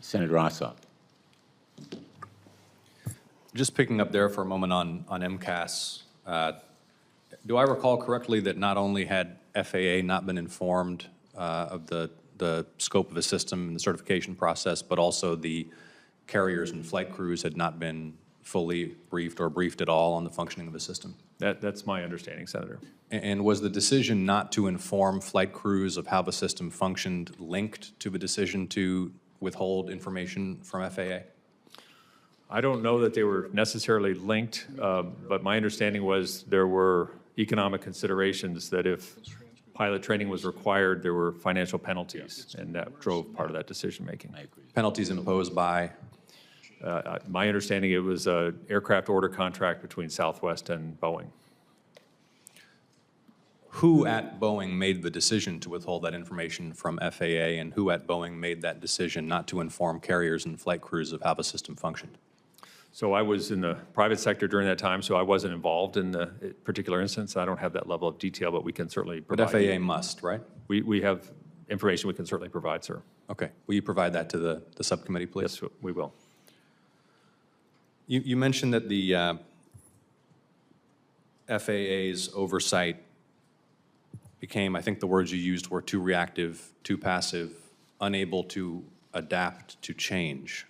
Senator Ossoff. Just picking up there for a moment on MCAS, do I recall correctly that not only had FAA not been informed of the scope of the system and the certification process, but also the carriers and flight crews had not been fully briefed or briefed at all on the functioning of the system? That's my understanding, Senator. And was the decision not to inform flight crews of how the system functioned linked to the decision to withhold information from FAA? I don't know that they were necessarily linked, but my understanding was there were economic considerations that if pilot training was required, there were financial penalties, and that drove part of that decision-making. Penalties imposed by? My understanding, it was an aircraft order contract between Southwest and Boeing. Who at Boeing made the decision to withhold that information from FAA, and who at Boeing made that decision not to inform carriers and flight crews of how the system functioned? So I was in the private sector during that time, so I wasn't involved in the particular instance. I don't have that level of detail, but we can certainly provide. But FAA must, right? We have information we can certainly provide, sir. Okay. Will you provide that to the subcommittee, please? Yes, we will. You mentioned that the FAA's oversight became, I think the words you used were too reactive, too passive, unable to adapt to change.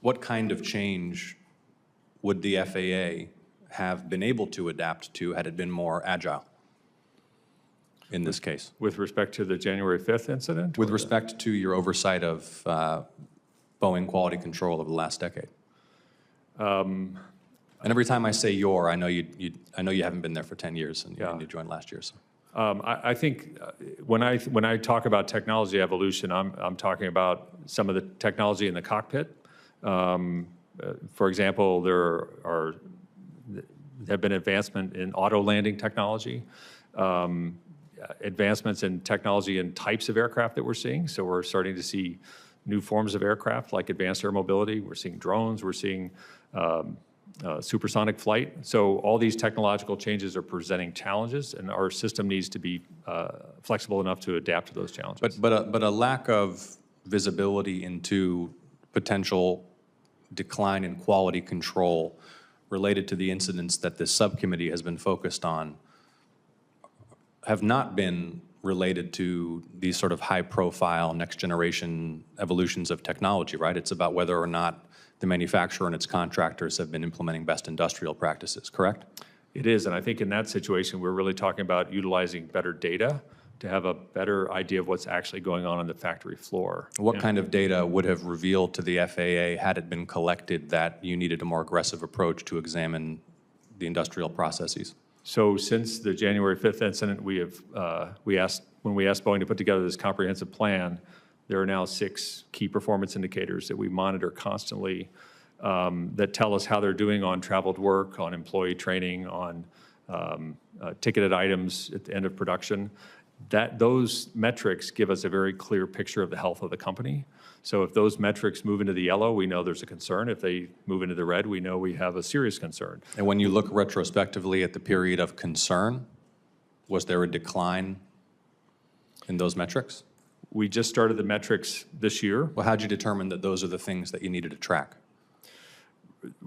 What kind of change would the FAA have been able to adapt to had it been more agile in this case? With respect to the January 5th incident? With respect to your oversight of Boeing quality control over the last decade. And every time I say your, I know you haven't been there for 10 years, and you joined last year. So. I think when I talk about technology evolution, I'm talking about some of the technology in the cockpit. For example, there have been advancement in auto landing technology, advancements in technology and types of aircraft that we're seeing. So we're starting to see new forms of aircraft like advanced air mobility. We're seeing drones. We're seeing supersonic flight. So all these technological changes are presenting challenges, and our system needs to be flexible enough to adapt to those challenges. But a lack of visibility into potential decline in quality control related to the incidents that this subcommittee has been focused on have not been related to these sort of high-profile next-generation evolutions of technology, right? It's about whether or not the manufacturer and its contractors have been implementing best industrial practices, correct? It is, and I think in that situation, we're really talking about utilizing better data to have a better idea of what's actually going on the factory floor. What kind of data would have revealed to the FAA, had it been collected, that you needed a more aggressive approach to examine the industrial processes? So since the January 5th incident, when we asked Boeing to put together this comprehensive plan, there are now 6 key performance indicators that we monitor constantly that tell us how they're doing on traveled work, on employee training, on ticketed items at the end of production. Those metrics give us a very clear picture of the health of the company. So if those metrics move into the yellow, we know there's a concern. If they move into the red, we know we have a serious concern. And when you look retrospectively at the period of concern, was there a decline in those metrics? We just started the metrics this year. Well, how'd you determine that those are the things that you needed to track?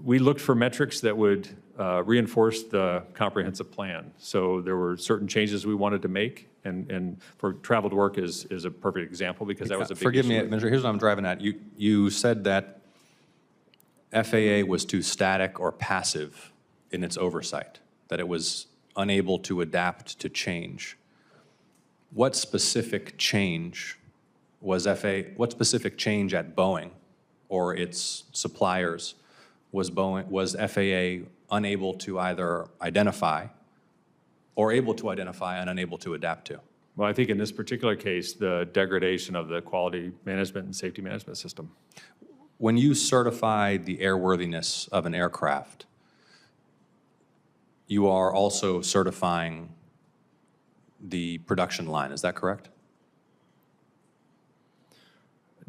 We looked for metrics that would reinforce the comprehensive plan. So there were certain changes we wanted to make, and for traveled work is a perfect example because that was a big Forgive me, issue. Administrator, here's what I'm driving at. You said that FAA was too static or passive in its oversight, that it was unable to adapt to change. What specific change at Boeing or its suppliers was FAA unable to either identify or able to identify and unable to adapt to? Well, I think in this particular case, the degradation of the quality management and safety management system. When you certify the airworthiness of an aircraft, you are also certifying the production line, is that correct?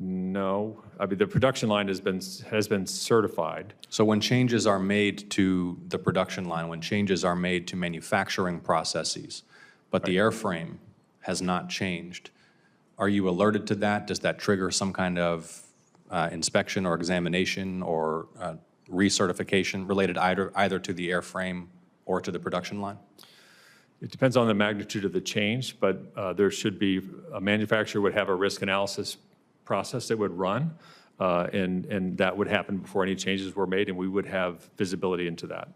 No, I mean the production line has been certified. So when changes are made to the production line, when changes are made to manufacturing processes, but the airframe has not changed, are you alerted to that? Does that trigger some kind of inspection or examination or recertification related either to the airframe or to the production line? It depends on the magnitude of the change, but there should be, a manufacturer would have a risk analysis process that would run, and that would happen before any changes were made, and we would have visibility into that.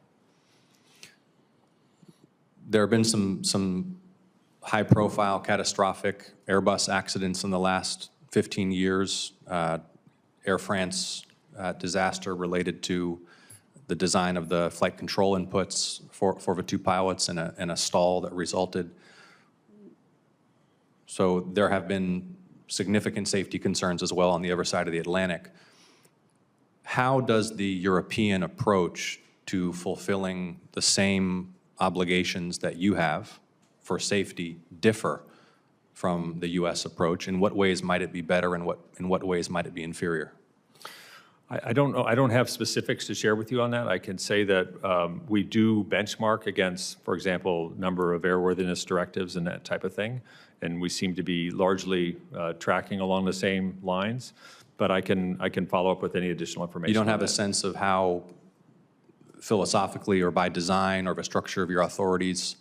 There have been some high-profile, catastrophic Airbus accidents in the last 15 years. Air France disaster related to the design of the flight control inputs for the two pilots and a stall that resulted. So there have been significant safety concerns as well on the other side of the Atlantic. How does the European approach to fulfilling the same obligations that you have for safety differ from the U.S. approach? In what ways might it be better, and in what ways might it be inferior? I don't know. I don't have specifics to share with you on that. I can say that we do benchmark against, for example, number of airworthiness directives and that type of thing, and we seem to be largely tracking along the same lines. But I can follow up with any additional information. You don't have a sense of how, philosophically or by design or the structure of your authorities,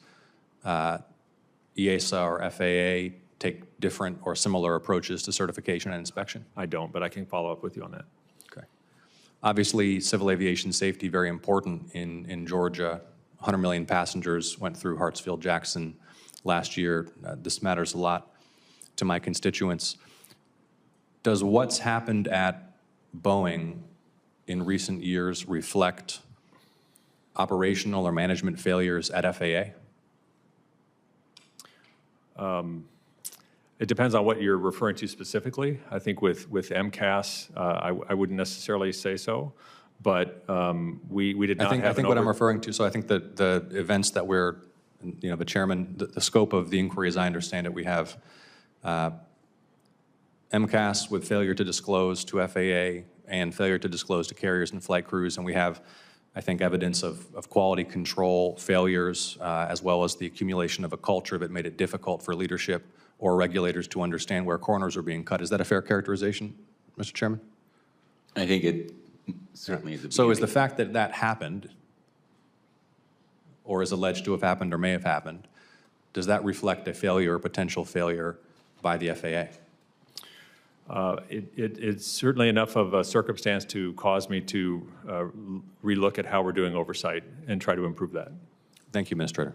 EASA or FAA take different or similar approaches to certification and inspection? I don't, but I can follow up with you on that. Okay. Obviously, civil aviation safety, very important in Georgia. 100 million passengers went through Hartsfield-Jackson last year. This matters a lot to my constituents. Does what's happened at Boeing in recent years reflect operational or management failures at FAA? It depends on what you're referring to specifically. I think with MCAS, I wouldn't necessarily say so, but we did not have. I think what I'm referring to. So I think that the events that we're, the chairman, the scope of the inquiry, as I understand it, we have MCAS with failure to disclose to FAA and failure to disclose to carriers and flight crews, and we have, I think, evidence of quality control failures, as well as the accumulation of a culture that made it difficult for leadership or regulators to understand where corners are being cut. Is that a fair characterization, Mr. Chairman? I think it certainly is. So is the fact that that happened, or is alleged to have happened or may have happened, does that reflect a failure or potential failure by the FAA? It's certainly enough of a circumstance to cause me to relook at how we're doing oversight and try to improve that. Thank you, Administrator.